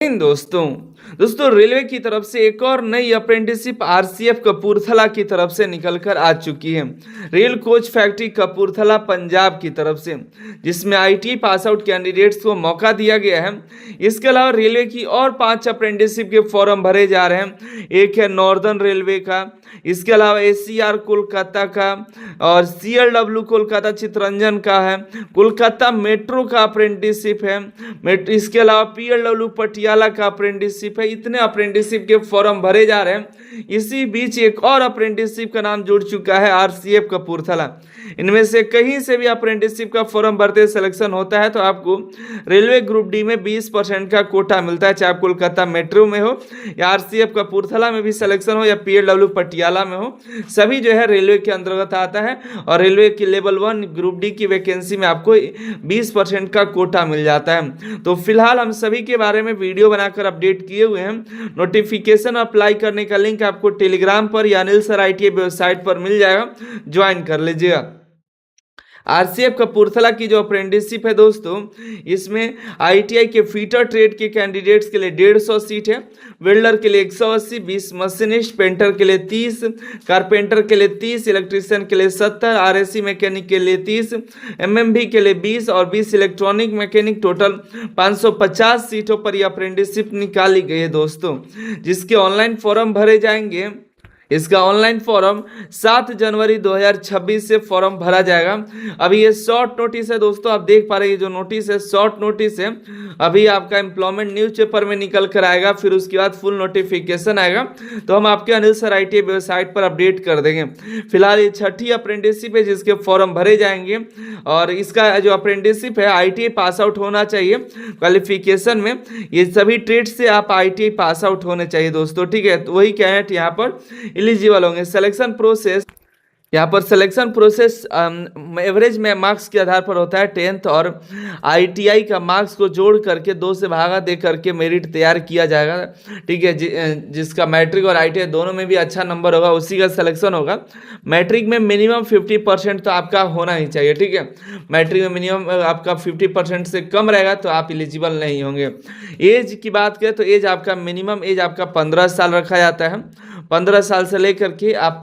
दोस्तों रेलवे की तरफ से एक और नई अप्रेंटिसशिप आरसीएफ कपूरथला की तरफ से निकलकर आ चुकी है। Rail coach factory Kapurthala Punjab की तरफ से, जिसमें आईटीआई पास आउट कैंडिडेट्स को मौका दिया गया है। इसके अलावा रेलवे की और 5 अप्रेंटिसशिप के फॉर्म भरे जा रहे हैं। एक है नॉर्दर्न रेलवे का, इसके अलावा एसीआर कोलकाता का और सीएलडब्ल्यू कोलकाता चितरंजन का है, कोलकाता मेट्रो का अप्रेंटिसशिप है, इसके अलावा पीएलडब्ल्यू पटियाला का अप्रेंटिसशिप है। इतने अप्रेंटिसशिप के फॉर्म भरे जा रहे हैं। इसी बीच एक और अप्रेंटिसशिप का नाम जुड़ चुका है, आरसीएफ कपूरथला। इनमें से कहीं से भी अप्रेंटिसशिप का फॉर्म भरते सिलेक्शन होता है तो आपको रेलवे ग्रुप डी में 20% का कोटा मिलता है, चाहे आप कोलकाता मेट्रो में हो या आरसीएफ कपूरथला में भी सिलेक्शन हो या पीएलडब्ल्यू पटियाला में हो, सभी जो है रेलवे के अंतर्गत आता है। और रेलवे की लेवल 1 ग्रुप डी की वैकेंसी में आपको 20% का कोटा मिल जाता है। तो फिलहाल हम सभी के बारे में वीडियो बनाकर अपडेट किए हुए हैं। नोटिफिकेशन अप्लाई करने का लिंक आपको टेलीग्राम पर या अनिल सर आईटीआई वेबसाइट पर मिल जाएगा, ज्वाइन कर लीजिएगा। आरसीएफ कपूरथला की जो अप्रेंटिसशिप है दोस्तों, इसमें आईटीआई के फीटर ट्रेड के कैंडिडेट्स के लिए 150 सीट है, वेल्डर के लिए 180, 20 मशीनिस्ट, पेंटर के लिए 30, कारपेंटर के लिए 30, इलेक्ट्रीशियन के लिए 70, आरएसी मैकेनिक के लिए 30, एमएमवी के लिए 20 और 20 इलेक्ट्रॉनिक मैकेनिक, टोटल 550 सीटों पर यह अप्रेंटिसशिप निकाली गई है दोस्तों, जिसके ऑनलाइन फॉर्म भरे जाएंगे। इसका ऑनलाइन फॉर्म 7 जनवरी 2026 से फॉर्म भरा जाएगा। अभी ये शॉर्ट नोटिस है दोस्तों, आप देख पा रहे हैं ये जो नोटिस है शॉर्ट नोटिस है। अभी आपका एम्प्लॉयमेंट न्यूज़पेपर में निकल कर आएगा, फिर उसके बाद फुल नोटिफिकेशन आएगा तो हम आपके अनिल सर आईटीआई वेबसाइट पर अपडेट कर देंगे। फिलहाल ये 6ठी अप्रेंटिसशिप है जिसके फॉर्म भरे जाएंगे। और इसका जो अप्रेंटिसशिप है आईटीआई पास आउट होना चाहिए क्वालिफिकेशन में। ये सभी ट्रेड से आप आईटीआई पास आउट होने चाहिए दोस्तों, ठीक है। तो वही कैंडिडेट यहाँ पर एलिजिबल होंगे। सिलेक्शन प्रोसेस, यहाँ पर सिलेक्शन प्रोसेस एवरेज में मार्क्स के आधार पर होता है। 10th और आईटीआई का मार्क्स को जोड़ करके 2 से भागा दे करके मेरिट तैयार किया जाएगा, ठीक है। जिसका मैट्रिक और आईटीआई दोनों में भी अच्छा नंबर होगा उसी का सिलेक्शन होगा। मैट्रिक में मिनिमम 50% तो आपका होना ही चाहिए, ठीक है। मैट्रिक में मिनिमम आपका 50% से कम रहेगा तो आप एलिजिबल नहीं होंगे। एज की बात करें तो एज आपका मिनिमम एज आपका 15 साल रखा जाता है। 15 साल से लेकर के आप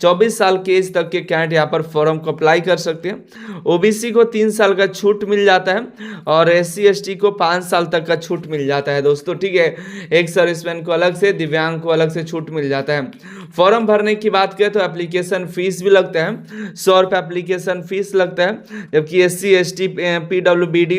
24 साल के एज तक के कैंडिडेट यहाँ पर फॉर्म को अप्लाई कर सकते हैं। ओबीसी को 3 साल का छूट मिल जाता है और एससी एसटी को 5 साल तक का छूट मिल जाता है दोस्तों, ठीक है। एक सर्विसमैन को अलग से, दिव्यांग को अलग से छूट मिल जाता है। फॉर्म भरने की बात करें तो एप्लीकेशन फीस भी लगता है, 100 रुपये एप्लीकेशन फीस लगता है। जबकि एससी एसटी पीडब्ल्यूबीडी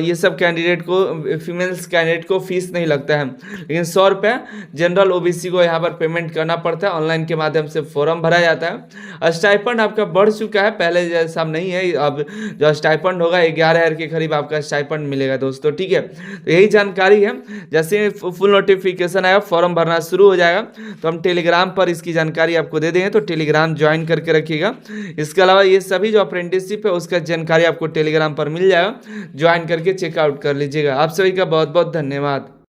ये सब कैंडिडेट को, फीमेल्स कैंडिडेट को फीस नहीं लगता है, लेकिन 100 रुपये जनरल ओबीसी को यहाँ पर पेमेंट करना पड़ता है। ऑनलाइन के माध्यम से फॉर्म भरा जाता है। स्टाइपेंड आपका बढ़ चुका है, पहले जैसा नहीं है। अब जो स्टाइपेंड होगा 11,000 के करीब आपका स्टाइपेंड मिलेगा दोस्तों, ठीक है। तो यही जानकारी है। जैसे फुल नोटिफिकेशन आएगा, फॉर्म भरना शुरू हो जाएगा तो हम टेलीग्राम पर इसकी जानकारी आपको दे देंगे, तो टेलीग्राम ज्वाइन करके रखिएगा। इसके अलावा ये सभी जो अप्रेंटिसशिप है उसका जानकारी आपको टेलीग्राम पर मिल जाएगा, ज्वाइन करके चेकआउट कर लीजिएगा। आप सभी का बहुत बहुत धन्यवाद।